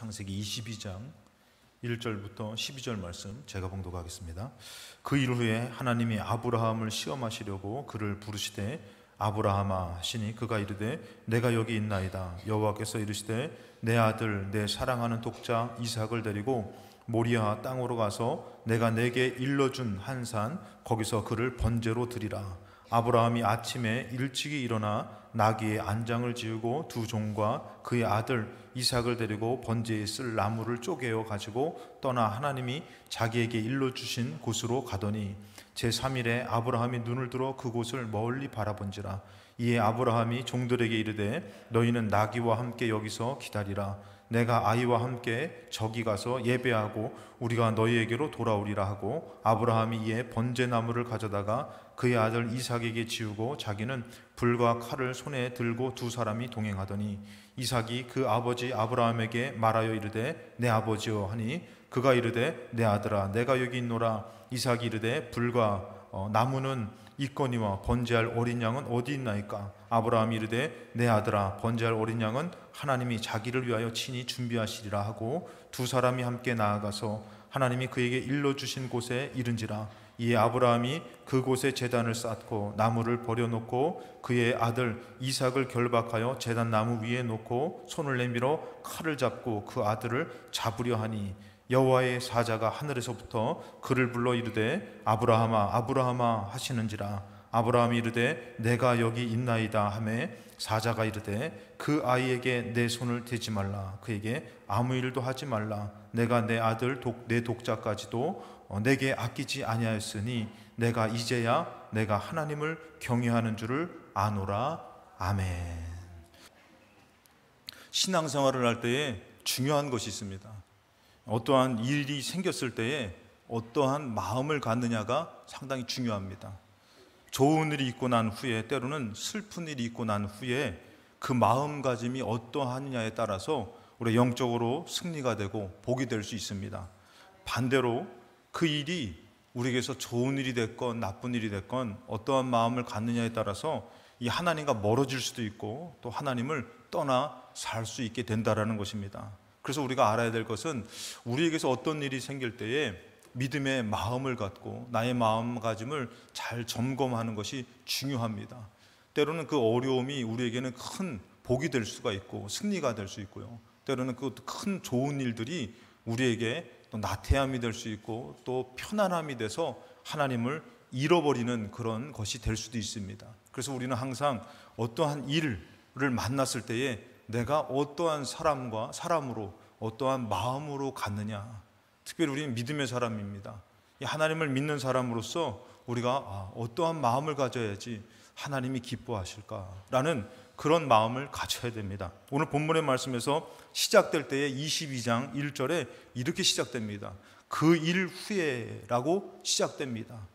창세기 22장 1절부터 12절 말씀 제가 봉독하겠습니다. 그 일 후에 하나님이 아브라함을 시험하시려고 그를 부르시되 아브라함아 하시니 그가 이르되 내가 여기 있나이다. 여호와께서 이르시되 내 아들 내 사랑하는 독자 이삭을 데리고 모리아 땅으로 가서 내가 내게 일러준 한 산 거기서 그를 번제로 드리라. 아브라함이 아침에 일찍이 일어나 나귀의 안장을 지우고 두 종과 그의 아들 이삭을 데리고 번제에 쓸 나무를 쪼개어 가지고 떠나 하나님이 자기에게 일러주신 곳으로 가더니 제3일에 아브라함이 눈을 들어 그곳을 멀리 바라본지라. 이에 아브라함이 종들에게 이르되 너희는 나귀와 함께 여기서 기다리라. 내가 아이와 함께 저기 가서 예배하고 우리가 너희에게로 돌아오리라 하고 아브라함이 이에 번제나무를 가져다가 그의 아들 이삭에게 지우고 자기는 불과 칼을 손에 들고 두 사람이 동행하더니 이삭이 그 아버지 아브라함에게 말하여 이르되 내 아버지여 하니 그가 이르되 내 아들아 내가 여기 있노라. 이삭이 이르되 불과 나무는 있거니와 번제할 어린 양은 어디 있나이까. 아브라함이 이르되 내 아들아 번제할 어린 양은 하나님이 자기를 위하여 친히 준비하시리라 하고 두 사람이 함께 나아가서 하나님이 그에게 일러주신 곳에 이른지라. 이에 아브라함이 그곳에 제단을 쌓고 나무를 버려놓고 그의 아들 이삭을 결박하여 제단 나무 위에 놓고 손을 내밀어 칼을 잡고 그 아들을 잡으려 하니 여호와의 사자가 하늘에서부터 그를 불러 이르되 아브라함아 아브라함아 하시는지라. 아브라함이 이르되 내가 여기 있나이다 하매 사자가 이르되 그 아이에게 내 손을 대지 말라. 그에게 아무 일도 하지 말라. 내가 내 아들 내 독자까지도 내게 아끼지 아니하였으니 내가 이제야 내가 하나님을 경외하는 줄을 아노라. 아멘. 신앙생활을 할 때에 중요한 것이 있습니다. 어떠한 일이 생겼을 때에 어떠한 마음을 갖느냐가 상당히 중요합니다. 좋은 일이 있고 난 후에 때로는 슬픈 일이 있고 난 후에 그 마음가짐이 어떠하느냐에 따라서 우리 영적으로 승리가 되고 복이 될 수 있습니다. 반대로 그 일이 우리에게서 좋은 일이 됐건 나쁜 일이 됐건 어떠한 마음을 갖느냐에 따라서 이 하나님과 멀어질 수도 있고 또 하나님을 떠나 살 수 있게 된다라는 것입니다. 그래서 우리가 알아야 될 것은 우리에게서 어떤 일이 생길 때에 믿음의 마음을 갖고 나의 마음가짐을 잘 점검하는 것이 중요합니다. 때로는 그 어려움이 우리에게는 큰 복이 될 수가 있고 승리가 될 수 있고요. 때로는 그 큰 좋은 일들이 우리에게 또 나태함이 될 수 있고 또 편안함이 돼서 하나님을 잃어버리는 그런 것이 될 수도 있습니다. 그래서 우리는 항상 어떠한 일을 만났을 때에 내가 어떠한 사람으로 어떠한 마음으로 갔느냐. 특별히 우리는 믿음의 사람입니다. 하나님을 믿는 사람으로서 우리가 어떠한 마음을 가져야지 하나님이 기뻐하실까라는 그런 마음을 가져야 됩니다. 오늘 본문의 말씀에서 시작될 때에 22장 1절에 이렇게 시작됩니다. 그 일 후에라고 시작됩니다.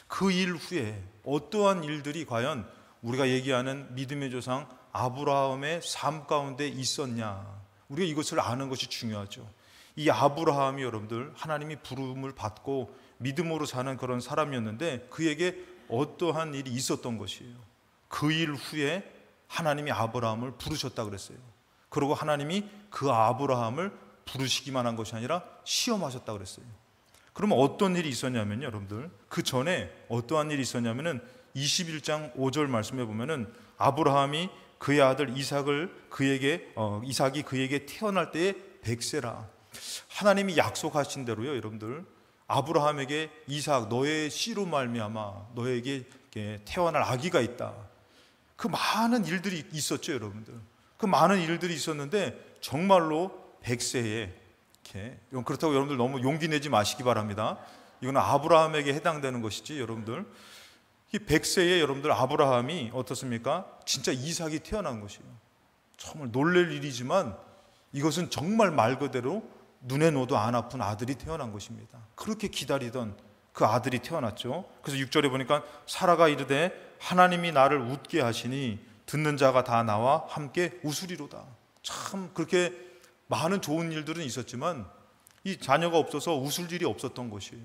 그 일 후에 어떠한 일들이 과연 우리가 얘기하는 믿음의 조상 아브라함의 삶 가운데 있었냐. 우리가 이것을 아는 것이 중요하죠. 이 아브라함이 여러분들 하나님이 부름을 받고 믿음으로 사는 그런 사람이었는데 그에게 어떠한 일이 있었던 것이에요. 그 일 후에 하나님이 아브라함을 부르셨다 그랬어요. 그리고 하나님이 그 아브라함을 부르시기만 한 것이 아니라 시험하셨다 그랬어요. 그러면 어떤 일이 있었냐면요, 여러분들 그 전에 어떠한 일이 있었냐면은 21장 5절 말씀해 보면은 아브라함이 그의 아들 이삭이 그에게 태어날 때에 100세라. 하나님이 약속하신 대로요, 여러분들 아브라함에게 이삭 너의 씨로 말미암아 너에게 태어날 아기가 있다. 그 많은 일들이 있었죠, 여러분들. 그 많은 일들이 있었는데 정말로 100세에 그렇다고 여러분들 너무 용기 내지 마시기 바랍니다. 이거는 아브라함에게 해당되는 것이지 여러분들. 이 100세에 여러분들 아브라함이 어떻습니까? 진짜 이삭이 태어난 것이에요. 정말 놀랄 일이지만 이것은 정말 말 그대로 눈에 넣어도 안 아픈 아들이 태어난 것입니다. 그렇게 기다리던 그 아들이 태어났죠. 그래서 6절에 보니까 사라가 이르되 하나님이 나를 웃게 하시니 듣는 자가 다 나와 함께 웃으리로다. 참 그렇게 많은 좋은 일들은 있었지만 이 자녀가 없어서 웃을 일이 없었던 것이에요.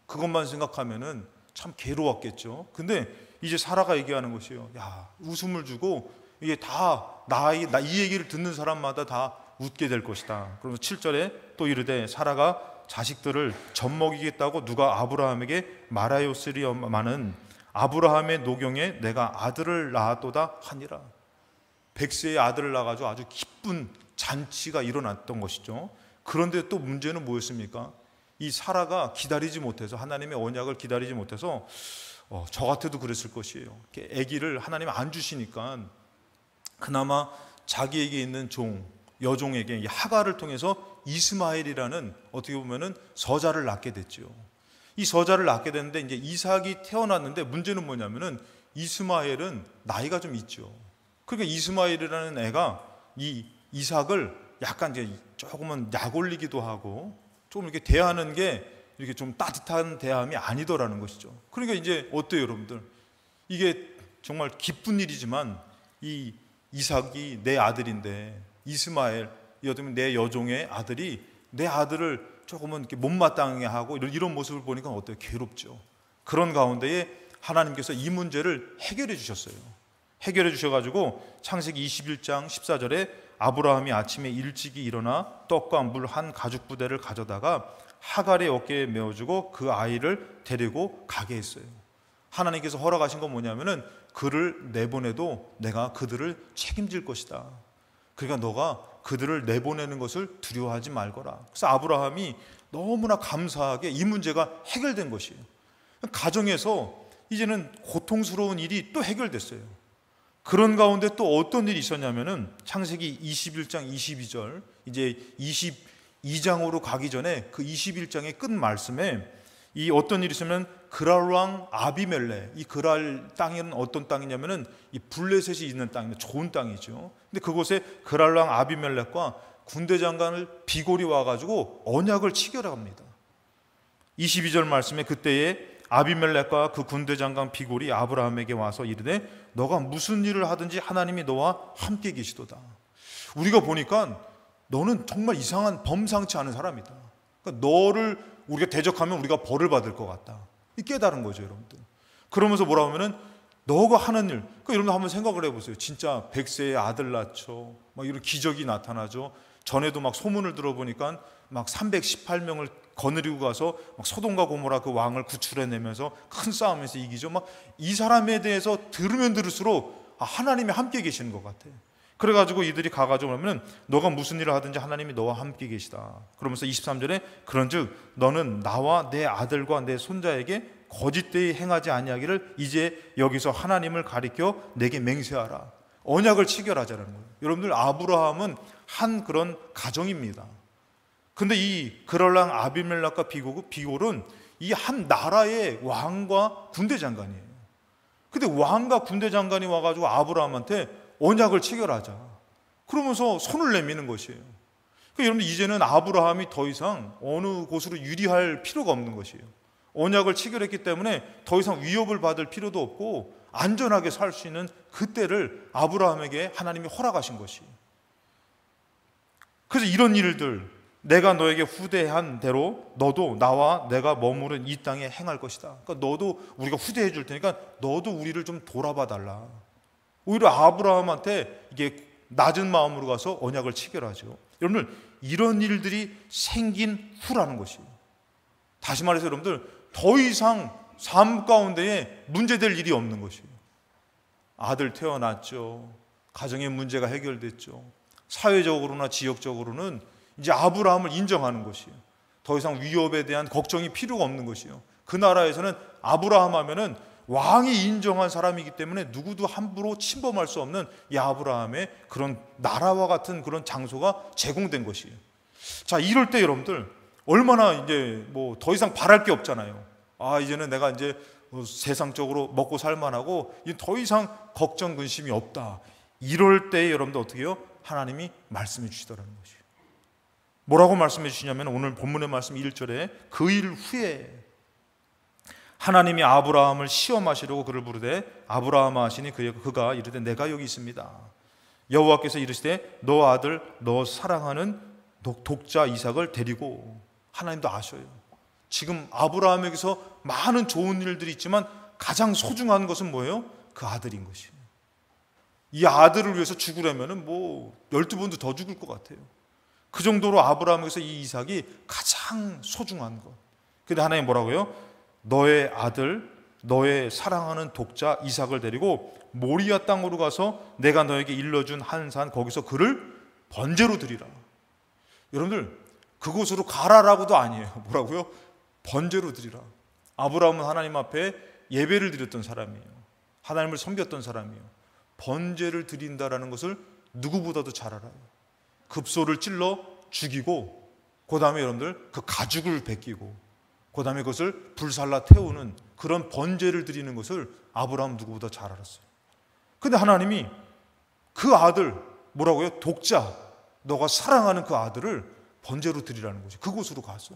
그것만 생각하면은 참 괴로웠겠죠. 근데 이제 사라가 얘기하는 것이에요. 야, 웃음을 주고 이게 다 이 얘기를 듣는 사람마다 다 웃게 될 것이다. 그러면서 7절에 또 이르되 사라가 자식들을 젖먹이겠다고 누가 아브라함에게 말하였으리마는 아브라함의 노경에 내가 아들을 낳았도다 하니라. 100세의 아들을 낳아가지고 아주 기쁜 잔치가 일어났던 것이죠. 그런데 또 문제는 뭐였습니까? 이 사라가 기다리지 못해서, 하나님의 언약을 기다리지 못해서 저 같아도 그랬을 것이에요. 아기를 하나님 안 주시니까 그나마 자기에게 있는 여종에게 하가를 통해서 이스마엘이라는 어떻게 보면은 서자를 낳게 됐죠. 이 서자를 낳게 됐는데 이제 이삭이 태어났는데 문제는 뭐냐면은 이스마엘은 나이가 좀 있죠. 그러니까 이스마엘이라는 애가 이 이삭을 약간 이제 조금은 약올리기도 하고 조금 이렇게 대하는 게 이렇게 좀 따뜻한 대함이 아니더라는 것이죠. 그러니까 이제 어때요, 여러분들? 이게 정말 기쁜 일이지만 이 이삭이 내 아들인데 이스마엘, 여자면 내 여종의 아들이 내 아들을 조금은 이렇게 못마땅해 하고 이런 모습을 보니까 어때요? 괴롭죠. 그런 가운데에 하나님께서 이 문제를 해결해 주셨어요. 해결해 주셔가지고 창세기 21장 14절에 아브라함이 아침에 일찍이 일어나 떡과 물 한 가죽 부대를 가져다가 하갈의 어깨에 메어주고 그 아이를 데리고 가게 했어요. 하나님께서 허락하신 건 뭐냐면은 그를 내보내도 내가 그들을 책임질 것이다. 그러니까 너가 그들을 내보내는 것을 두려워하지 말거라. 그래서 아브라함이 너무나 감사하게 이 문제가 해결된 것이에요. 가정에서 이제는 고통스러운 일이 또 해결됐어요. 그런 가운데 또 어떤 일이 있었냐면은 창세기 21장 22절, 이제 22장으로 가기 전에 그 21장의 끝 말씀에 이 어떤 일이 있으면 그랄 왕 아비멜렉, 이 그랄 땅에는 어떤 땅이냐면은 이 블레셋이 있는 땅입니다. 좋은 땅이죠. 근데 그곳에 그랄 왕 아비멜렉과 군대 장관을 비골이 와가지고 언약을 체결합니다. 22절 말씀에 그때에 아비멜렉과 그 군대 장관 비골이 아브라함에게 와서 이르되 너가 무슨 일을 하든지 하나님이 너와 함께 계시도다. 우리가 보니까 너는 정말 이상한 범상치 않은 사람이다. 그러니까 너를 우리가 대적하면 우리가 벌을 받을 것 같다. 이 깨달은 거죠, 여러분들. 그러면서 뭐라 하면은 너가 하는 일. 그러니까 여러분 한번 생각을 해보세요. 진짜 100세의 아들 낳죠. 막 이런 기적이 나타나죠. 전에도 막 소문을 들어보니까 막 318명을 거느리고 가서 막 소돔과 고모라 그 왕을 구출해내면서 큰 싸움에서 이기죠. 막 이 사람에 대해서 들으면 들을수록 하나님이 함께 계시는 것 같아요. 그래가지고 이들이 가가지고 그러면 너가 무슨 일을 하든지 하나님이 너와 함께 계시다. 그러면서 23절에 그런즉 너는 나와 내 아들과 내 손자에게 거짓되이 행하지 아니하기를 이제 여기서 하나님을 가리켜 내게 맹세하라. 언약을 체결하자는 거예요. 여러분들 아브라함은 한 그런 가정입니다. 근데 이 그랄랑 아비멜렉과 비골은 이 한 나라의 왕과 군대 장관이에요. 근데 왕과 군대 장관이 와가지고 아브라함한테 언약을 체결하자. 그러면서 손을 내미는 것이에요. 그러니까 여러분 이제는 아브라함이 더 이상 어느 곳으로 유리할 필요가 없는 것이에요. 언약을 체결했기 때문에 더 이상 위협을 받을 필요도 없고 안전하게 살 수 있는 그때를 아브라함에게 하나님이 허락하신 것이에요. 그래서 이런 일들 내가 너에게 후대한 대로 너도 나와 내가 머무른 이 땅에 행할 것이다. 그러니까 너도 우리가 후대해 줄 테니까 너도 우리를 좀 돌아봐 달라. 오히려 아브라함한테 이게 낮은 마음으로 가서 언약을 체결하죠. 여러분들 이런 일들이 생긴 후라는 것이에요. 다시 말해서 여러분들 더 이상 삶 가운데에 문제될 일이 없는 것이에요. 아들 태어났죠. 가정의 문제가 해결됐죠. 사회적으로나 지역적으로는 이제 아브라함을 인정하는 것이에요. 더 이상 위협에 대한 걱정이 필요가 없는 것이에요. 그 나라에서는 아브라함 하면은 왕이 인정한 사람이기 때문에 누구도 함부로 침범할 수 없는 이 아브라함의 그런 나라와 같은 그런 장소가 제공된 것이에요. 자, 이럴 때 여러분들 얼마나 이제 뭐 더 이상 바랄 게 없잖아요. 이제는 내가 이제 세상적으로 먹고 살만하고 더 이상 걱정 근심이 없다. 이럴 때 여러분들 어떻게 해요? 하나님이 말씀해 주시더라는 것이에요. 뭐라고 말씀해 주시냐면 오늘 본문의 말씀 1절에 그 일 후에 하나님이 아브라함을 시험하시려고 그를 부르되 아브라함아 하시니 그가 이르되 내가 여기 있습니다. 여호와께서 이르시되 너 아들 너 사랑하는 독자 이삭을 데리고. 하나님도 아셔요. 지금 아브라함에게서 많은 좋은 일들이 있지만 가장 소중한 것은 뭐예요? 그 아들인 것이에요. 이 아들을 위해서 죽으려면 뭐 12번도 더 죽을 것 같아요. 그 정도로 아브라함에게서 이 이삭이 가장 소중한 것. 근데 하나님 뭐라고요? 너의 아들, 너의 사랑하는 독자 이삭을 데리고 모리아 땅으로 가서 내가 너에게 일러준 한 산 거기서 그를 번제로 드리라. 여러분들, 그곳으로 가라라고도 아니에요. 뭐라고요? 번제로 드리라. 아브라함은 하나님 앞에 예배를 드렸던 사람이에요. 하나님을 섬겼던 사람이에요. 번제를 드린다라는 것을 누구보다도 잘 알아요. 급소를 찔러 죽이고, 그 다음에 여러분들 그 가죽을 벗기고, 그 다음에 그것을 불살라 태우는 그런 번제를 드리는 것을 아브라함 누구보다 잘 알았어요. 근데 하나님이 그 아들, 뭐라고요? 독자, 너가 사랑하는 그 아들을 번제로 드리라는 거죠. 그곳으로 가서.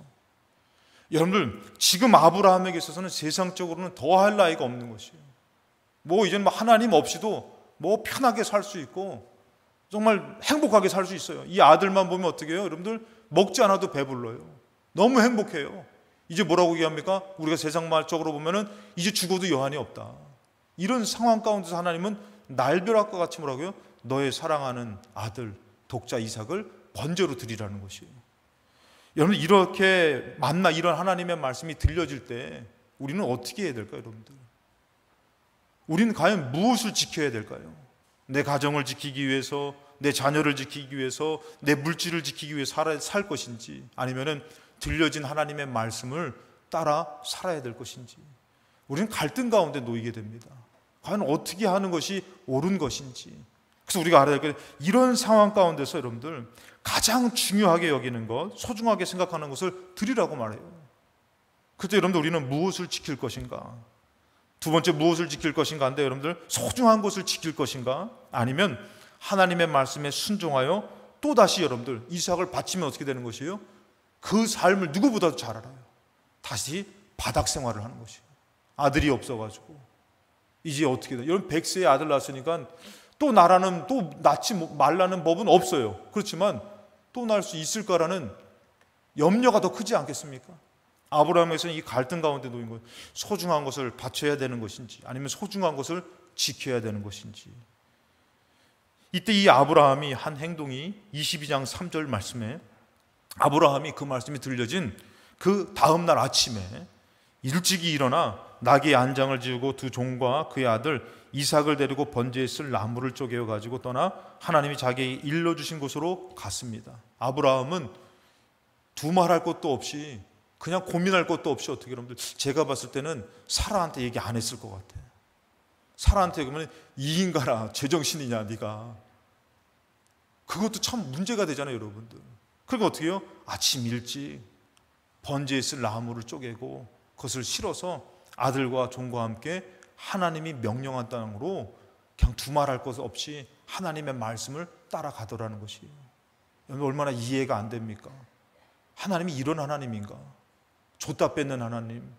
여러분들, 지금 아브라함에게 있어서는 세상적으로는 더할 나위가 없는 것이에요. 뭐 이제는 하나님 없이도 뭐 편하게 살 수 있고 정말 행복하게 살 수 있어요. 이 아들만 보면 어떻게 해요? 여러분들, 먹지 않아도 배불러요. 너무 행복해요. 이제 뭐라고 얘기합니까? 우리가 세상 말적으로 보면은 이제 죽어도 여한이 없다. 이런 상황 가운데서 하나님은 날벼락과 같이 뭐라고요? 너의 사랑하는 아들 독자 이삭을 번제로 드리라는 것이에요. 여러분, 이렇게 이런 하나님의 말씀이 들려질 때 우리는 어떻게 해야 될까요, 여러분들? 우리는 과연 무엇을 지켜야 될까요? 내 가정을 지키기 위해서, 내 자녀를 지키기 위해서, 내 물질을 지키기 위해서 살 것인지, 아니면은 들려진 하나님의 말씀을 따라 살아야 될 것인지, 우리는 갈등 가운데 놓이게 됩니다. 과연 어떻게 하는 것이 옳은 것인지. 그래서 우리가 알아야 될 게, 이런 상황 가운데서 여러분들 가장 중요하게 여기는 것, 소중하게 생각하는 것을 드리라고 말해요. 그때 여러분들, 우리는 무엇을 지킬 것인가? 두 번째, 무엇을 지킬 것인가 한데, 여러분들 소중한 것을 지킬 것인가? 아니면 하나님의 말씀에 순종하여 또다시 여러분들 이삭을 바치면 어떻게 되는 것이에요? 그 삶을 누구보다도 잘 알아요. 다시 바닥 생활을 하는 것이에요. 아들이 없어가지고 이제 어떻게 돼? 여러분, 100세의 아들 낳았으니까 또 낳지 말라는 법은 없어요. 그렇지만 또 낳을 수 있을까라는 염려가 더 크지 않겠습니까? 아브라함에서는 이 갈등 가운데 놓인 거예요. 소중한 것을 바쳐야 되는 것인지, 아니면 소중한 것을 지켜야 되는 것인지. 이때 이 아브라함이 한 행동이 22장 3절 말씀에, 아브라함이 그 말씀이 들려진 그 다음 날 아침에 일찍이 일어나 나귀의 안장을 지우고 두 종과 그의 아들 이삭을 데리고 번제에 쓸 나무를 쪼개어 가지고 떠나 하나님이 자기에게 일러주신 곳으로 갔습니다. 아브라함은 두말할 것도 없이, 그냥 고민할 것도 없이, 어떻게 여러분들, 제가 봤을 때는 사라한테 얘기 안 했을 것 같아요. 사라한테 그러면 이 인간아, 제정신이냐 네가. 그것도 참 문제가 되잖아요, 여러분들. 그러니까 어떻게 해요? 아침 일찍 번제에 쓸 나무를 쪼개고 그것을 실어서 아들과 종과 함께 하나님이 명령한 땅으로 그냥 두말할 것 없이 하나님의 말씀을 따라가더라는 것이에요. 여러분, 얼마나 이해가 안 됩니까? 하나님이 이런 하나님인가? 줬다 뺏는 하나님,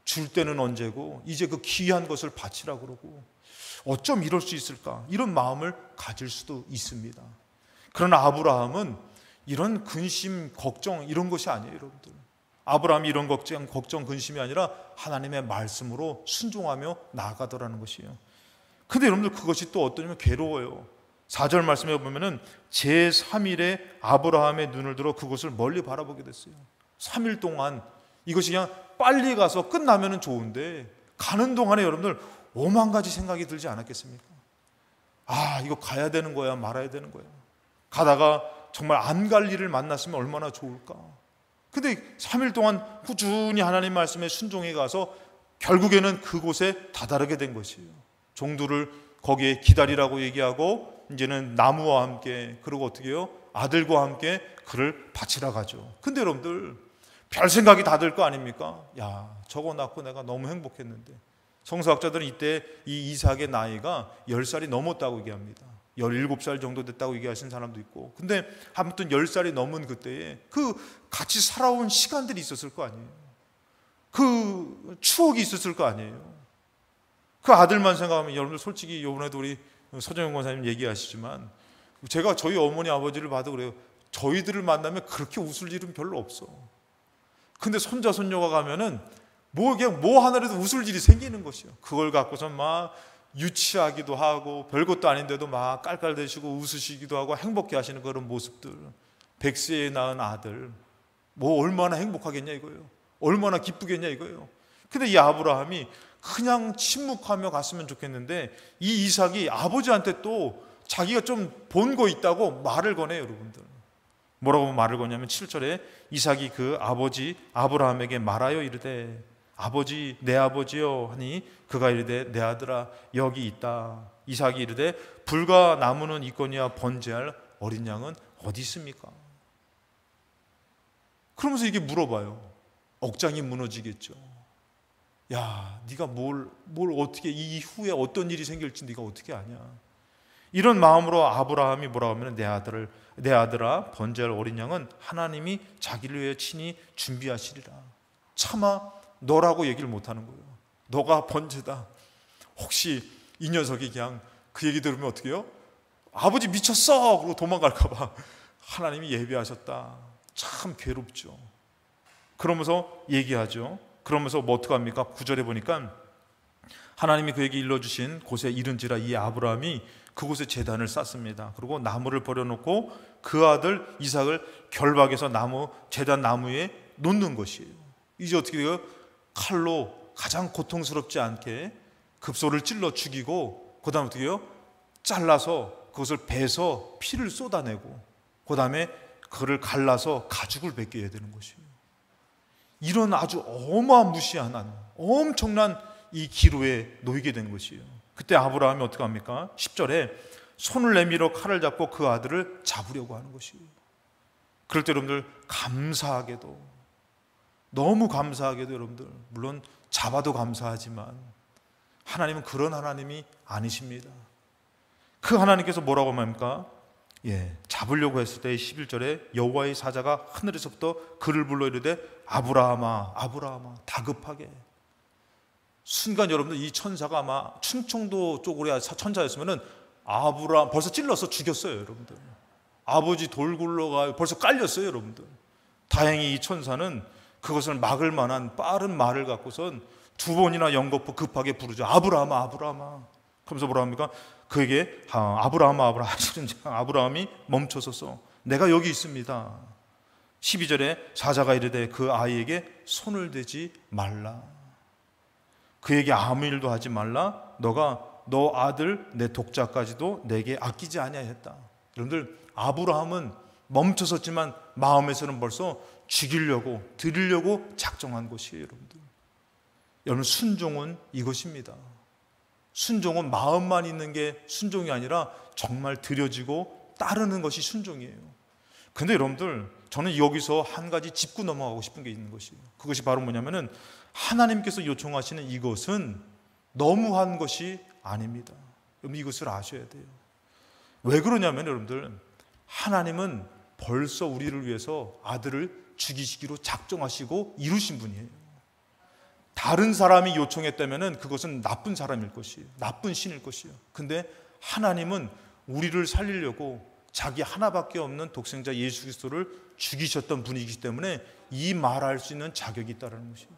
줄 때는 언제고 이제 그 귀한 것을 바치라 그러고, 어쩜 이럴 수 있을까? 이런 마음을 가질 수도 있습니다. 그러나 아브라함은 이런 근심, 걱정 이런 것이 아니에요, 여러분들. 아브라함이 이런 걱정, 근심이 아니라 하나님의 말씀으로 순종하며 나아가더라는 것이에요. 근데 여러분들, 그것이 또 어떠냐면 괴로워요. 4절 말씀에 보면은 제3일에 아브라함의 눈을 들어 그곳을 멀리 바라보게 됐어요. 3일 동안, 이것이 그냥 빨리 가서 끝나면 좋은데 가는 동안에 여러분들 5만 가지 생각이 들지 않았겠습니까? 아, 이거 가야 되는 거야, 말아야 되는 거야. 가다가 정말 안 갈 일을 만났으면 얼마나 좋을까. 근데 3일 동안 꾸준히 하나님 말씀에 순종해 가서 결국에는 그곳에 다다르게 된 것이에요. 종들을 거기에 기다리라고 얘기하고, 이제는 나무와 함께, 그리고 어떻게 해요? 아들과 함께 그를 바치러 가죠. 근데 여러분들, 별 생각이 다 들 거 아닙니까? 야, 저거 낳고 내가 너무 행복했는데. 성서학자들은 이때 이 이삭의 나이가 10살이 넘었다고 얘기합니다. 17살 정도 됐다고 얘기하시는 사람도 있고. 근데 아무튼 10살이 넘은 그때에 그 같이 살아온 시간들이 있었을 거 아니에요. 그 추억이 있었을 거 아니에요. 그 아들만 생각하면, 여러분들 솔직히 이번에도 우리 서정영 권사님 얘기하시지만, 제가 저희 어머니 아버지를 봐도 그래요. 저희들을 만나면 그렇게 웃을 일은 별로 없어. 근데 손자 손녀가 가면은 그냥 뭐 하나라도 웃을 일이 생기는 것이요. 그걸 갖고서 막 유치하기도 하고 별것도 아닌데도 막 깔깔대시고 웃으시기도 하고 행복해 하시는 그런 모습들. 100세에 낳은 아들, 뭐 얼마나 행복하겠냐 이거예요. 얼마나 기쁘겠냐 이거예요. 근데 이 아브라함이 그냥 침묵하며 갔으면 좋겠는데 이 이삭이 아버지한테 또 자기가 좀 본 거 있다고 말을 거네요, 여러분들. 뭐라고 말을 거냐면 7절에 이삭이 그 아버지 아브라함에게 말하여 이르되 아버지, 내 아버지여 하니 그가 이르되 내 아들아 여기 있다. 이삭이 이르되 불과 나무는 있거니와 번제할 어린 양은 어디 있습니까? 그러면서 이게 물어봐요. 억장이 무너지겠죠. 야, 네가 뭘 어떻게 이후에 어떤 일이 생길지 네가 어떻게 아냐? 이런 마음으로 아브라함이 뭐라고 하면 내 아들아 번제할 어린 양은 하나님이 자기를 위해 친히 준비하시리라. 차마 너라고 얘기를 못하는 거예요. 너가 번제다. 혹시 이 녀석이 그냥 그 얘기 들으면 어떻게 해요? 아버지 미쳤어! 그러고 도망갈까 봐 하나님이 예비하셨다. 참 괴롭죠. 그러면서 얘기하죠. 그러면서 뭐 어떡합니까? 9절에 보니까 하나님이 그에게 일러주신 곳에 이른지라 이 아브라함이 그곳에 제단을 쌓습니다. 그리고 나무를 버려놓고 그 아들 이삭을 결박해서 제단 나무에 놓는 것이에요. 이제 어떻게 돼요? 칼로 가장 고통스럽지 않게 급소를 찔러 죽이고 그 다음에 어떻게 해요? 잘라서 그것을 베서 피를 쏟아내고 그 다음에 그를 갈라서 가죽을 벗겨야 되는 것이에요. 이런 아주 어마무시한 엄청난 이 기로에 놓이게 된 것이에요. 그때 아브라함이 어떻게 합니까? 10절에 손을 내밀어 칼을 잡고 그 아들을 잡으려고 하는 것이에요. 그럴 때 여러분들 감사하게도 너무 감사하게도 여러분들 물론 잡아도 감사하지만 하나님은 그런 하나님이 아니십니다. 그 하나님께서 뭐라고 합니까? 잡으려고 했을 때 11절에 여호와의 사자가 하늘에서부터 그를 불러 이르되 아브라함아 아브라함아 다급하게. 순간 여러분들 이 천사가 아마 충청도 쪽으로 천사였으면은 아브라함 벌써 찔러서 죽였어요, 여러분들. 아버지 돌굴러가 벌써 깔렸어요, 여러분들. 다행히 이 천사는 그것을 막을 만한 빠른 말을 갖고선 2번이나 연거푸 급하게 부르죠. 아브라함아 아브라함아. 그러면서 뭐라 합니까? 그에게 아브라함아 아브라함 하시는 아브라함이 멈춰서서 내가 여기 있습니다. 12절에 사자가 이르되 그 아이에게 손을 대지 말라. 그에게 아무 일도 하지 말라. 너 아들 내 독자까지도 내게 아끼지 아니하였다. 여러분들 아브라함은 멈춰섰지만 마음에서는 벌써 죽이려고 드리려고 작정한 것이에요, 여러분들. 여러분 순종은 이것입니다. 순종은 마음만 있는 게 순종이 아니라 정말 드려지고 따르는 것이 순종이에요. 근데 여러분들 저는 여기서 한 가지 짚고 넘어가고 싶은 게 있는 것이에요. 그것이 바로 뭐냐면은 하나님께서 요청하시는 이것은 너무한 것이 아닙니다. 여러분 이것을 아셔야 돼요. 왜 그러냐면 여러분들 하나님은 벌써 우리를 위해서 아들을 죽이시기로 작정하시고 이루신 분이에요. 다른 사람이 요청했다면 그것은 나쁜 사람일 것이에요. 나쁜 신일 것이에요. 근데 하나님은 우리를 살리려고 자기 하나밖에 없는 독생자 예수 그리스도를 죽이셨던 분이기 때문에 이 말할 수 있는 자격이 있다는 것이에요.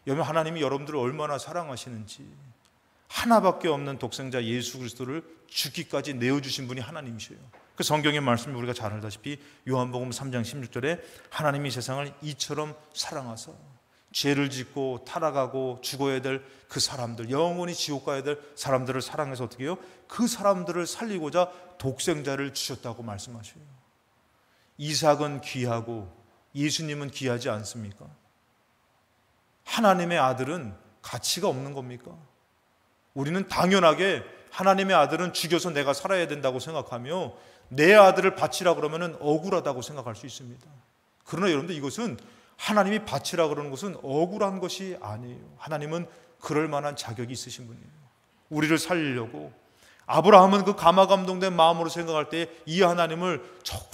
여러분 하나님이 여러분들을 얼마나 사랑하시는지 하나밖에 없는 독생자 예수 그리스도를 죽기까지 내어주신 분이 하나님이셔요. 그 성경의 말씀이 우리가 잘 알다시피 요한복음 3장 16절에 하나님이 세상을 이처럼 사랑하사 죄를 짓고 타락하고 죽어야 될 그 사람들, 영원히 지옥 가야 될 사람들을 사랑해서 어떻게 해요? 그 사람들을 살리고자 독생자를 주셨다고 말씀하셔요. 이삭은 귀하고 예수님은 귀하지 않습니까? 하나님의 아들은 가치가 없는 겁니까? 우리는 당연하게 하나님의 아들은 죽여서 내가 살아야 된다고 생각하며 내 아들을 바치라 그러면 억울하다고 생각할 수 있습니다. 그러나 여러분들 이것은 하나님이 바치라 그러는 것은 억울한 것이 아니에요. 하나님은 그럴 만한 자격이 있으신 분이에요. 우리를 살리려고 아브라함은 그 감화감동된 마음으로 생각할 때 이 하나님을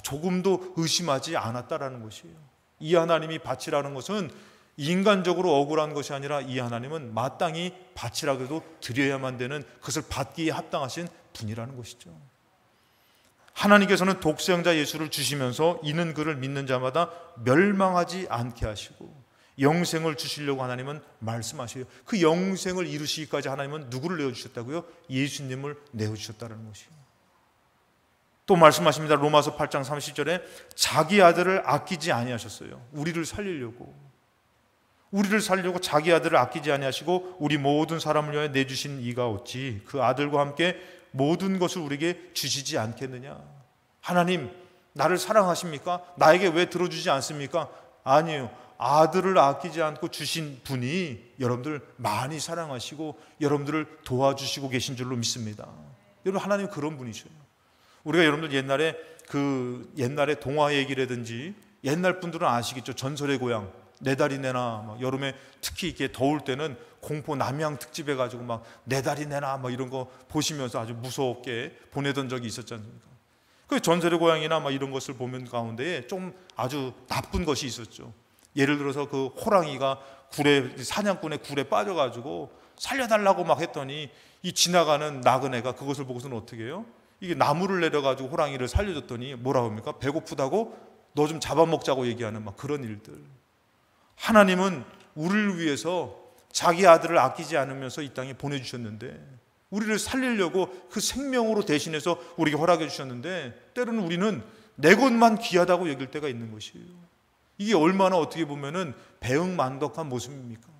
조금도 의심하지 않았다라는 것이에요. 이 하나님이 바치라는 것은 인간적으로 억울한 것이 아니라 이 하나님은 마땅히 바치라 그래도 드려야만 되는 그것을 받기에 합당하신 분이라는 것이죠. 하나님께서는 독생자 예수를 주시면서 이는 그를 믿는 자마다 멸망하지 않게 하시고 영생을 주시려고 하나님은 말씀하셔요. 그 영생을 이루시기까지 하나님은 누구를 내어주셨다고요? 예수님을 내어주셨다는 것이에요. 또 말씀하십니다. 로마서 8장 30절에 자기 아들을 아끼지 아니하셨어요. 우리를 살리려고 자기 아들을 아끼지 아니하시고 우리 모든 사람을 위하여 내주신 이가 어찌 그 아들과 함께 모든 것을 우리에게 주시지 않겠느냐. 하나님, 나를 사랑하십니까? 나에게 왜 들어주지 않습니까? 아니에요. 아들을 아끼지 않고 주신 분이 여러분들 많이 사랑하시고 여러분들을 도와주시고 계신 줄로 믿습니다. 여러분, 하나님 그런 분이셔요. 우리가 여러분들 옛날에 동화 얘기라든지 옛날 분들은 아시겠죠. 전설의 고향, 네 다리 내놔. 막 여름에 특히 이렇게 더울 때는 공포 남양 특집 해가지고 막 네 다리 내놔 막 이런 거 보시면서 아주 무섭게 보내던 적이 있었지 않습니까? 그 전설의 고향이나 막 이런 것을 보면 가운데에 좀 아주 나쁜 것이 있었죠. 예를 들어서 그 호랑이가 사냥꾼의 굴에 빠져가지고 살려달라고 막 했더니 이 지나가는 나그네가 그것을 보고서는 어떻게 해요? 이게 나무를 내려가지고 호랑이를 살려줬더니 뭐라고 합니까? 배고프다고 너 좀 잡아먹자고 얘기하는 막 그런 일들. 하나님은 우리를 위해서 자기 아들을 아끼지 않으면서 이 땅에 보내주셨는데, 우리를 살리려고 그 생명으로 대신해서 우리에게 허락해 주셨는데, 때로는 우리는 내 것만 귀하다고 여길 때가 있는 것이에요. 이게 얼마나 어떻게 보면은 배응만덕한 모습입니까?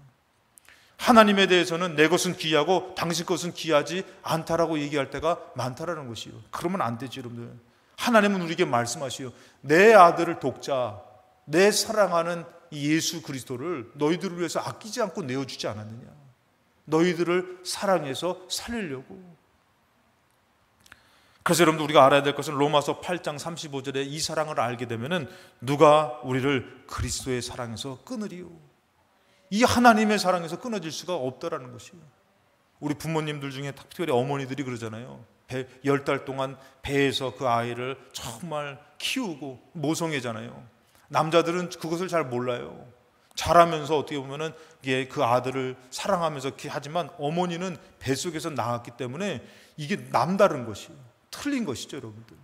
하나님에 대해서는 내 것은 귀하고 당신 것은 귀하지 않다라고 얘기할 때가 많다라는 것이에요. 그러면 안 되죠, 여러분들. 하나님은 우리에게 말씀하시요. 내 아들을 독자, 내 사랑하는 이 예수 그리스도를 너희들을 위해서 아끼지 않고 내어주지 않았느냐. 너희들을 사랑해서 살리려고. 그래서 여러분들 우리가 알아야 될 것은 로마서 8장 35절에 이 사랑을 알게 되면은 누가 우리를 그리스도의 사랑에서 끊으리요. 이 하나님의 사랑에서 끊어질 수가 없다라는 것이에요. 우리 부모님들 중에 특별히 어머니들이 그러잖아요. 10달 동안 배에서 그 아이를 정말 키우고 모성애잖아요. 남자들은 그것을 잘 몰라요. 자라면서 어떻게 보면은 그 아들을 사랑하면서 이렇게 하지만 어머니는 뱃속에서 나왔기 때문에 이게 남다른 것이에요. 틀린 것이죠, 여러분들.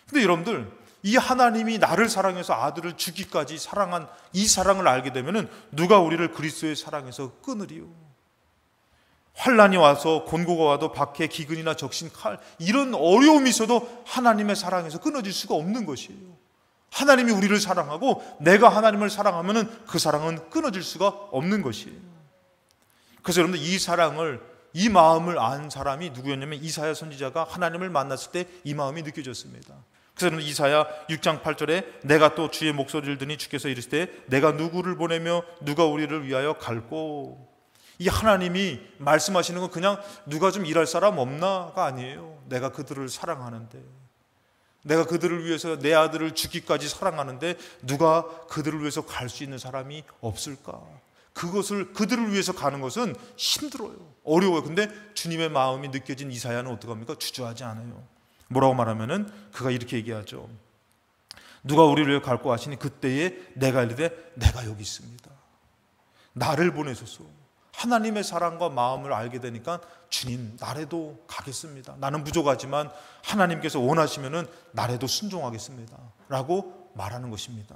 근데 여러분들, 이 하나님이 나를 사랑해서 아들을 주기까지 사랑한 이 사랑을 알게 되면은 누가 우리를 그리스도의 사랑에서 끊으리요. 환난이 와서 곤고가 와도 박해, 기근이나 적신, 칼, 이런 어려움이 있어도 하나님의 사랑에서 끊어질 수가 없는 것이에요. 하나님이 우리를 사랑하고 내가 하나님을 사랑하면은 그 사랑은 끊어질 수가 없는 것이에요. 그래서 여러분들 이 마음을 안 사람이 누구였냐면 이사야 선지자가 하나님을 만났을 때 이 마음이 느껴졌습니다. 그래서 여러분 이사야 6장 8절에 내가 또 주의 목소리를 듣니 주께서 이르시되 내가 누구를 보내며 누가 우리를 위하여 갈꼬. 이 하나님이 말씀하시는 건 그냥 누가 좀 일할 사람 없나가 아니에요. 내가 그들을 사랑하는데, 내가 그들을 위해서 내 아들을 주기까지 사랑하는데 누가 그들을 위해서 갈 수 있는 사람이 없을까? 그들을 위해서 가는 것은 힘들어요. 어려워요. 근데 주님의 마음이 느껴진 이사야는 어떡합니까? 주저하지 않아요. 뭐라고 말하면은 그가 이렇게 얘기하죠. 누가 우리를 위해 갈고 하시니 그때에 내가 이르되 내가 여기 있습니다. 나를 보내소서. 하나님의 사랑과 마음을 알게 되니까 주님, 나라도 가겠습니다. 나는 부족하지만 하나님께서 원하시면은 나라도 순종하겠습니다. 라고 말하는 것입니다.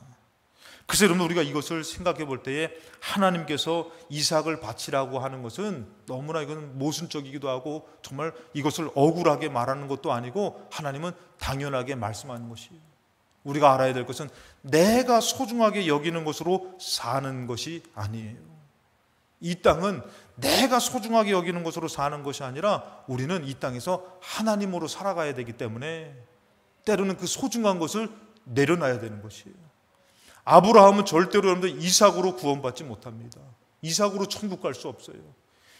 그래서 여러분 우리가 이것을 생각해 볼 때에 하나님께서 이삭을 바치라고 하는 것은 너무나 이건 모순적이기도 하고 정말 이것을 억울하게 말하는 것도 아니고 하나님은 당연하게 말씀하는 것이에요. 우리가 알아야 될 것은 내가 소중하게 여기는 것으로 사는 것이 아니에요. 이 땅은 내가 소중하게 여기는 것으로 사는 것이 아니라 우리는 이 땅에서 하나님으로 살아가야 되기 때문에 때로는 그 소중한 것을 내려놔야 되는 것이에요. 아브라함은 절대로 여러분들 이삭으로 구원받지 못합니다. 이삭으로 천국 갈 수 없어요.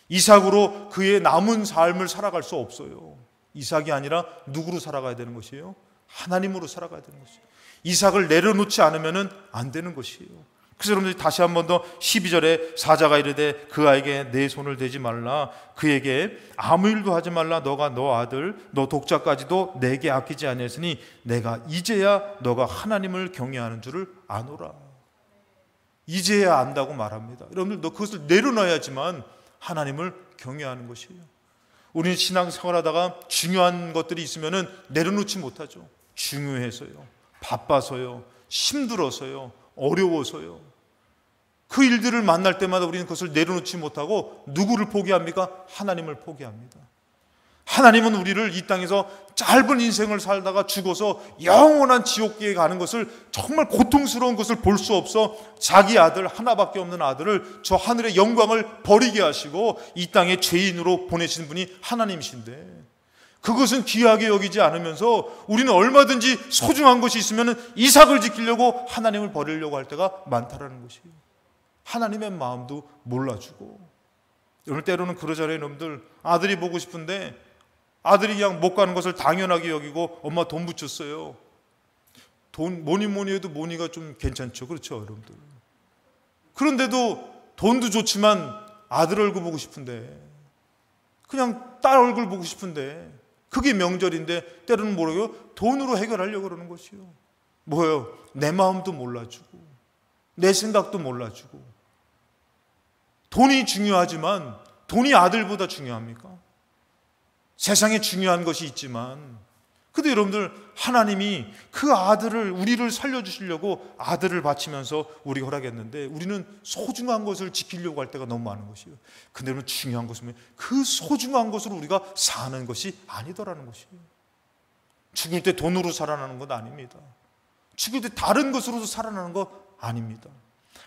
이삭으로 그의 남은 삶을 살아갈 수 없어요. 이삭이 아니라 누구로 살아가야 되는 것이에요? 하나님으로 살아가야 되는 것이에요. 이삭을 내려놓지 않으면 안 되는 것이에요. 그래서 여러분들이 다시 한 번 더 12절에 사자가 이르되 그 아이에게 내 손을 대지 말라. 그에게 아무 일도 하지 말라. 너가 너 아들 너 독자까지도 내게 아끼지 아니했으니 내가 이제야 너가 하나님을 경외하는 줄을 아노라. 이제야 안다고 말합니다. 여러분들 너 그것을 내려놔야지만 하나님을 경외하는 것이에요. 우리는 신앙생활하다가 중요한 것들이 있으면 내려놓지 못하죠. 중요해서요, 바빠서요, 힘들어서요, 어려워서요. 그 일들을 만날 때마다 우리는 그것을 내려놓지 못하고 누구를 포기합니까? 하나님을 포기합니다. 하나님은 우리를 이 땅에서 짧은 인생을 살다가 죽어서 영원한 지옥계에 가는 것을, 정말 고통스러운 것을 볼 수 없어 자기 아들, 하나밖에 없는 아들을 저 하늘의 영광을 버리게 하시고 이 땅에 죄인으로 보내신 분이 하나님이신데, 그것은 귀하게 여기지 않으면서 우리는 얼마든지 소중한 것이 있으면 이삭을 지키려고 하나님을 버리려고 할 때가 많다라는 것이에요. 하나님의 마음도 몰라주고. 여러분, 때로는 그러잖아요. 여러분들, 아들이 보고 싶은데 아들이 그냥 못 가는 것을 당연하게 여기고 엄마 돈 붙였어요. 돈 뭐니 해도 뭐니가 좀 괜찮죠. 그렇죠, 여러분들. 그런데도 돈도 좋지만 아들 얼굴 보고 싶은데, 그냥 딸 얼굴 보고 싶은데, 그게 명절인데 때로는 뭐라고요? 돈으로 해결하려고 그러는 것이요. 뭐예요? 내 마음도 몰라주고 내 생각도 몰라주고. 돈이 중요하지만 돈이 아들보다 중요합니까? 세상에 중요한 것이 있지만, 근데 여러분들, 하나님이 그 아들을, 우리를 살려주시려고 아들을 바치면서 우리가 허락했는데 우리는 소중한 것을 지키려고 할 때가 너무 많은 것이에요. 근데 여러분, 중요한 것은 그 소중한 것으로 우리가 사는 것이 아니더라는 것이에요. 죽을 때 돈으로 살아나는 것 아닙니다. 죽을 때 다른 것으로도 살아나는 것 아닙니다.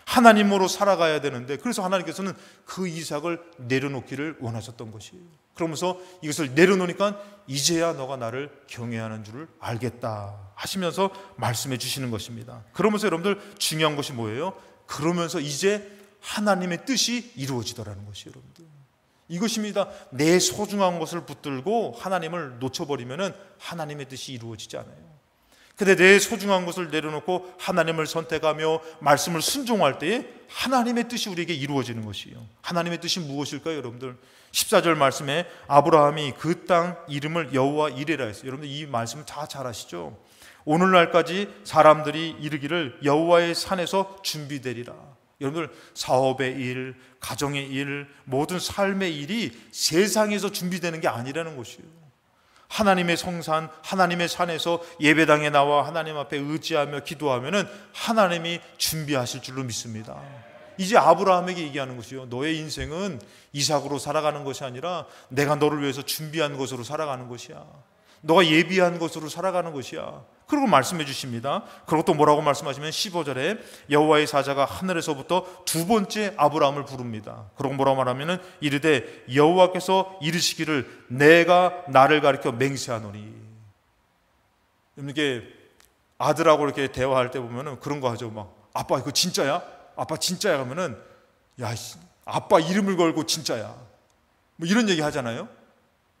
하나님으로 살아가야 되는데, 그래서 하나님께서는 그 이삭을 내려놓기를 원하셨던 것이에요. 그러면서 이것을 내려놓으니까 이제야 너가 나를 경외하는 줄을 알겠다 하시면서 말씀해 주시는 것입니다. 그러면서 여러분들, 중요한 것이 뭐예요? 그러면서 이제 하나님의 뜻이 이루어지더라는 것이에요. 여러분들, 이것입니다. 내 소중한 것을 붙들고 하나님을 놓쳐버리면 하나님의 뜻이 이루어지지 않아요. 근데 내 소중한 것을 내려놓고 하나님을 선택하며 말씀을 순종할 때에 하나님의 뜻이 우리에게 이루어지는 것이에요. 하나님의 뜻이 무엇일까요, 여러분들? 14절 말씀에 아브라함이 그 땅 이름을 여호와 이레라 했어요. 여러분들, 이 말씀 다 잘 아시죠? 오늘날까지 사람들이 이르기를 여호와의 산에서 준비되리라. 여러분들, 사업의 일, 가정의 일, 모든 삶의 일이 세상에서 준비되는 게 아니라는 것이에요. 하나님의 성산, 하나님의 산에서 예배당에 나와 하나님 앞에 의지하며 기도하면은 하나님이 준비하실 줄로 믿습니다. 이제 아브라함에게 얘기하는 것이요, 너의 인생은 이삭으로 살아가는 것이 아니라 내가 너를 위해서 준비한 것으로 살아가는 것이야. 너가 예비한 것으로 살아가는 것이야. 그리고 말씀해 주십니다. 그리고 또 뭐라고 말씀하시면 15절에 여호와의 사자가 하늘에서부터 두 번째 아브라함을 부릅니다. 그리고 뭐라고 말하면은 이르되 여호와께서 이르시기를 내가 나를 가리켜 맹세하노니. 이게 아들하고 이렇게 대화할 때 보면은 그런 거 하죠. 막, 아빠 이거 진짜야? 아빠 진짜야? 하면은, 야, 아빠 이름을 걸고 진짜야, 뭐 이런 얘기 하잖아요.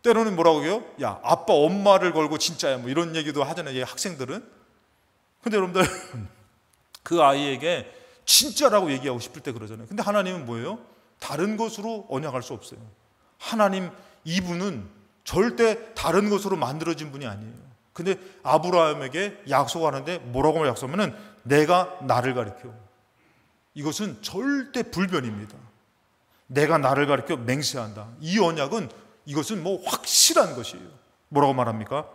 때로는 뭐라고 해요? 야, 아빠 엄마를 걸고 진짜야, 뭐 이런 얘기도 하잖아요, 학생들은. 근데 여러분들, 그 아이에게 진짜라고 얘기하고 싶을 때 그러잖아요. 근데 하나님은 뭐예요? 다른 것으로 언약할 수 없어요. 하나님, 이분은 절대 다른 것으로 만들어진 분이 아니에요. 근데 아브라함에게 약속하는데 뭐라고 약속하면은 내가 나를 가리켜. 이것은 절대 불변입니다. 내가 나를 가리켜 맹세한다. 이 언약은, 이것은 뭐 확실한 것이에요. 뭐라고 말합니까?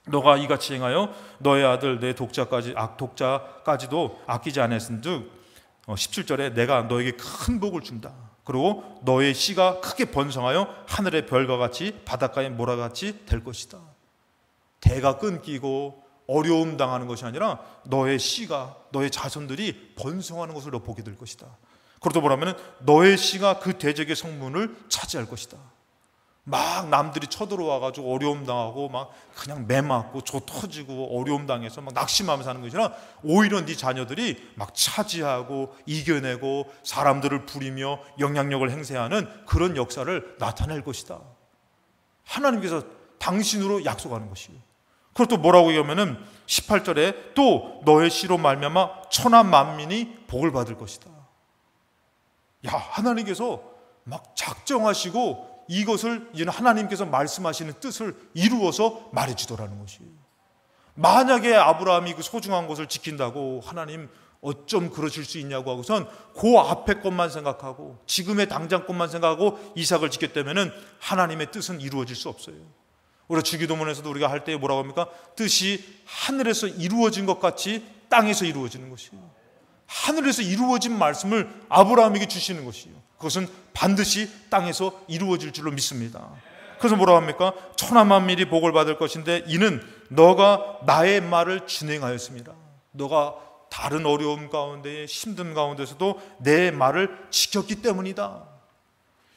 너가 이같이 행하여 너의 아들 내 독자까지도 아끼지 않았은즉 17절에 내가 너에게 큰 복을 준다. 그리고 너의 씨가 크게 번성하여 하늘의 별과 같이 바닷가의 모래같이 될 것이다. 대가 끊기고 어려움 당하는 것이 아니라 너의 씨가, 너의 자손들이 번성하는 것을 너 보게 될 것이다. 그것도 뭐라면 너의 씨가 그 대적의 성문을 차지할 것이다. 막 남들이 쳐들어와가지고 어려움 당하고 막 그냥 매 맞고 조 터지고 어려움 당해서 막 낙심하면서 하는 것이 아니라 오히려 네 자녀들이 막 차지하고 이겨내고 사람들을 부리며 영향력을 행사하는 그런 역사를 나타낼 것이다. 하나님께서 당신으로 약속하는 것이에요. 그리고 또 뭐라고 얘기하면은 18절에 또 너의 씨로 말미암아 천하 만민이 복을 받을 것이다. 야, 하나님께서 막 작정하시고 이것을 이제 하나님께서 말씀하시는 뜻을 이루어서 말해주더라는 것이에요. 만약에 아브라함이 그 소중한 것을 지킨다고 하나님 어쩜 그러실 수 있냐고 하고선 그 앞에 것만 생각하고 지금의 당장 것만 생각하고 이삭을 지켰다면은 하나님의 뜻은 이루어질 수 없어요. 우리가 주기도문에서도 우리가 할 때 뭐라고 합니까? 뜻이 하늘에서 이루어진 것 같이 땅에서 이루어지는 것이에요. 하늘에서 이루어진 말씀을 아브라함에게 주시는 것이에요. 그것은 반드시 땅에서 이루어질 줄로 믿습니다. 그래서 뭐라고 합니까? 천하만민이 복을 받을 것인데 이는 너가 나의 말을 준행하였습니다. 너가 다른 어려움 가운데 힘든 가운데서도 내 말을 지켰기 때문이다.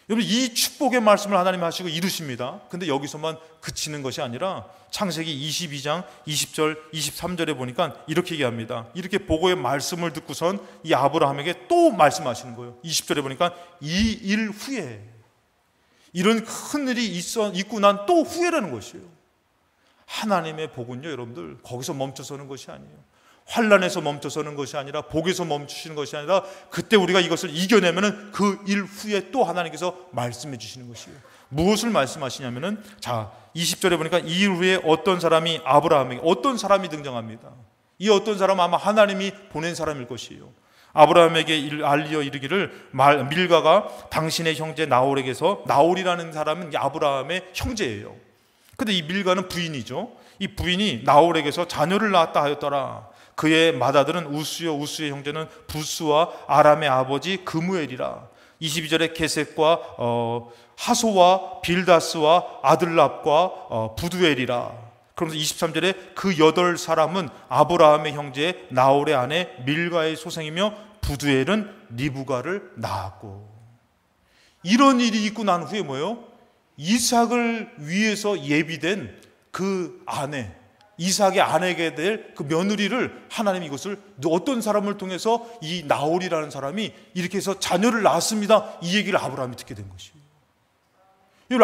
여러분, 이 축복의 말씀을 하나님 하시고 이루십니다. 근데 여기서만 그치는 것이 아니라 창세기 22장 20절 23절에 보니까 이렇게 얘기합니다. 이렇게 보고의 말씀을 듣고선 이 아브라함에게 또 말씀하시는 거예요. 20절에 보니까 이 일 후에, 이런 큰 일이 있고 난 또 후에라는 것이에요. 하나님의 복은요, 여러분들, 거기서 멈춰서는 것이 아니에요. 환난에서 멈춰서는 것이 아니라, 복에서 멈추시는 것이 아니라, 그때 우리가 이것을 이겨내면은 그 일 후에 또 하나님께서 말씀해 주시는 것이에요. 무엇을 말씀하시냐면은, 자, 20절에 보니까 이 일 후에 어떤 사람이 아브라함에게, 어떤 사람이 등장합니다. 이 어떤 사람은 아마 하나님이 보낸 사람일 것이에요. 아브라함에게 알리어 이르기를, 밀가가 당신의 형제 나홀에게서, 나홀이라는 사람은 아브라함의 형제예요. 근데 이 밀가는 부인이죠. 이 부인이 나홀에게서 자녀를 낳았다 하였더라. 그의 맏아들은 우스요, 우스의 형제는 부스와 아람의 아버지 그무엘이라. 22절에 게셋과 하소와 빌다스와 아들랍과 부두엘이라. 그러면서 23절에 그 8사람은 아브라함의 형제 나홀의 아내 밀가의 소생이며 부두엘은 리브가를 낳았고. 이런 일이 있고 난 후에 뭐예요? 이삭을 위해서 예비된 그 아내, 이삭의 아내게 될 그 며느리를 하나님이 이것을 어떤 사람을 통해서 이 나홀이라는 사람이 이렇게 해서 자녀를 낳았습니다. 이 얘기를 아브라함이 듣게 된 것이에요.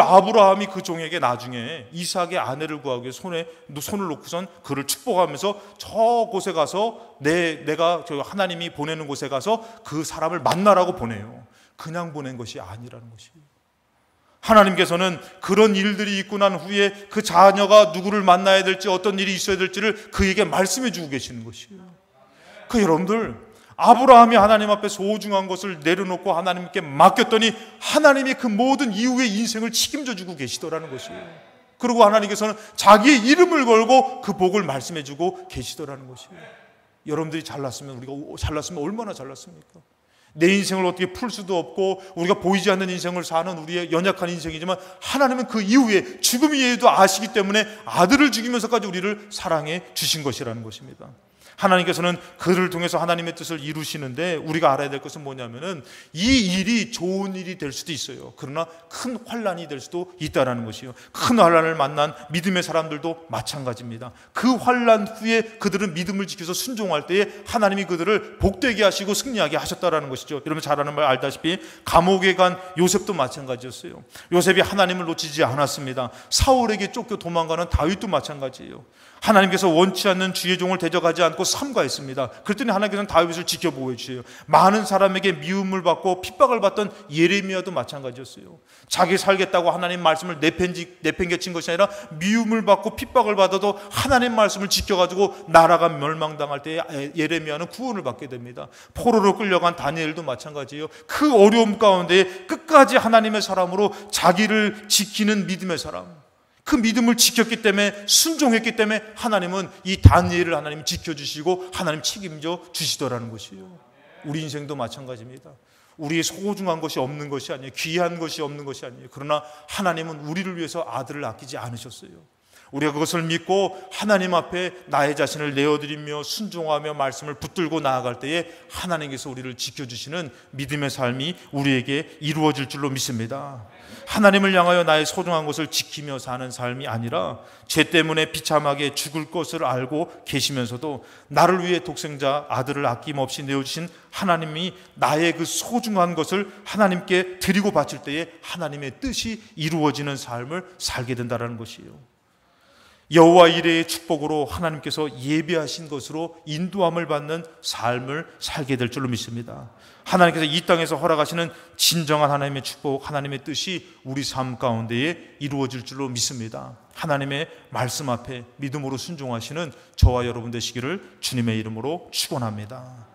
아브라함이 그 종에게 나중에 이삭의 아내를 구하기 위해 손을 놓고선 그를 축복하면서 저곳에 가서 내가 하나님이 보내는 곳에 가서 그 사람을 만나라고 보내요. 그냥 보낸 것이 아니라는 것이에요. 하나님께서는 그런 일들이 있고 난 후에 그 자녀가 누구를 만나야 될지, 어떤 일이 있어야 될지를 그에게 말씀해 주고 계시는 것이에요. 여러분들, 아브라함이 하나님 앞에 소중한 것을 내려놓고 하나님께 맡겼더니 하나님이 그 모든 이후의 인생을 책임져 주고 계시더라는 것이에요. 그리고 하나님께서는 자기의 이름을 걸고 그 복을 말씀해 주고 계시더라는 것이에요. 여러분들이 잘났으면, 우리가 잘났으면 얼마나 잘났습니까? 내 인생을 어떻게 풀 수도 없고 우리가 보이지 않는 인생을 사는 우리의 연약한 인생이지만, 하나님은 그 이후에 죽음이 이해도 아시기 때문에 아들을 죽이면서까지 우리를 사랑해 주신 것이라는 것입니다. 하나님께서는 그를 통해서 하나님의 뜻을 이루시는데, 우리가 알아야 될 것은 뭐냐면은 이 일이 좋은 일이 될 수도 있어요. 그러나 큰 환난이 될 수도 있다라는 것이요. 큰 환난을 만난 믿음의 사람들도 마찬가지입니다. 그 환난 후에 그들은 믿음을 지켜서 순종할 때에 하나님이 그들을 복되게 하시고 승리하게 하셨다라는 것이죠. 여러분 잘 아는 말 알다시피 감옥에 간 요셉도 마찬가지였어요. 요셉이 하나님을 놓치지 않았습니다. 사울에게 쫓겨 도망가는 다윗도 마찬가지예요. 하나님께서 원치 않는 주의 종을 대적하지 않고 삼가했습니다. 그랬더니 하나님께서는 다윗을 지켜보고 해주세요. 많은 사람에게 미움을 받고 핍박을 받던 예레미야도 마찬가지였어요. 자기 살겠다고 하나님 말씀을 내팽개친 것이 아니라 미움을 받고 핍박을 받아도 하나님 말씀을 지켜가지고 나라가 멸망당할 때 예레미야는 구원을 받게 됩니다. 포로로 끌려간 다니엘도 마찬가지예요. 그 어려움 가운데 끝까지 하나님의 사람으로 자기를 지키는 믿음의 사람, 그 믿음을 지켰기 때문에, 순종했기 때문에 하나님은 이 다니엘을 하나님 지켜주시고 하나님 책임져 주시더라는 것이에요. 우리 인생도 마찬가지입니다. 우리의 소중한 것이 없는 것이 아니에요. 귀한 것이 없는 것이 아니에요. 그러나 하나님은 우리를 위해서 아들을 아끼지 않으셨어요. 우리가 그것을 믿고 하나님 앞에 나의 자신을 내어드리며 순종하며 말씀을 붙들고 나아갈 때에 하나님께서 우리를 지켜주시는 믿음의 삶이 우리에게 이루어질 줄로 믿습니다. 하나님을 향하여 나의 소중한 것을 지키며 사는 삶이 아니라 죄 때문에 비참하게 죽을 것을 알고 계시면서도 나를 위해 독생자 아들을 아낌없이 내어주신 하나님이 나의 그 소중한 것을 하나님께 드리고 바칠 때에 하나님의 뜻이 이루어지는 삶을 살게 된다는 것이에요. 여호와 이레의 축복으로 하나님께서 예비하신 것으로 인도함을 받는 삶을 살게 될 줄로 믿습니다. 하나님께서 이 땅에서 허락하시는 진정한 하나님의 축복, 하나님의 뜻이 우리 삶 가운데에 이루어질 줄로 믿습니다. 하나님의 말씀 앞에 믿음으로 순종하시는 저와 여러분 되시기를 주님의 이름으로 축원합니다.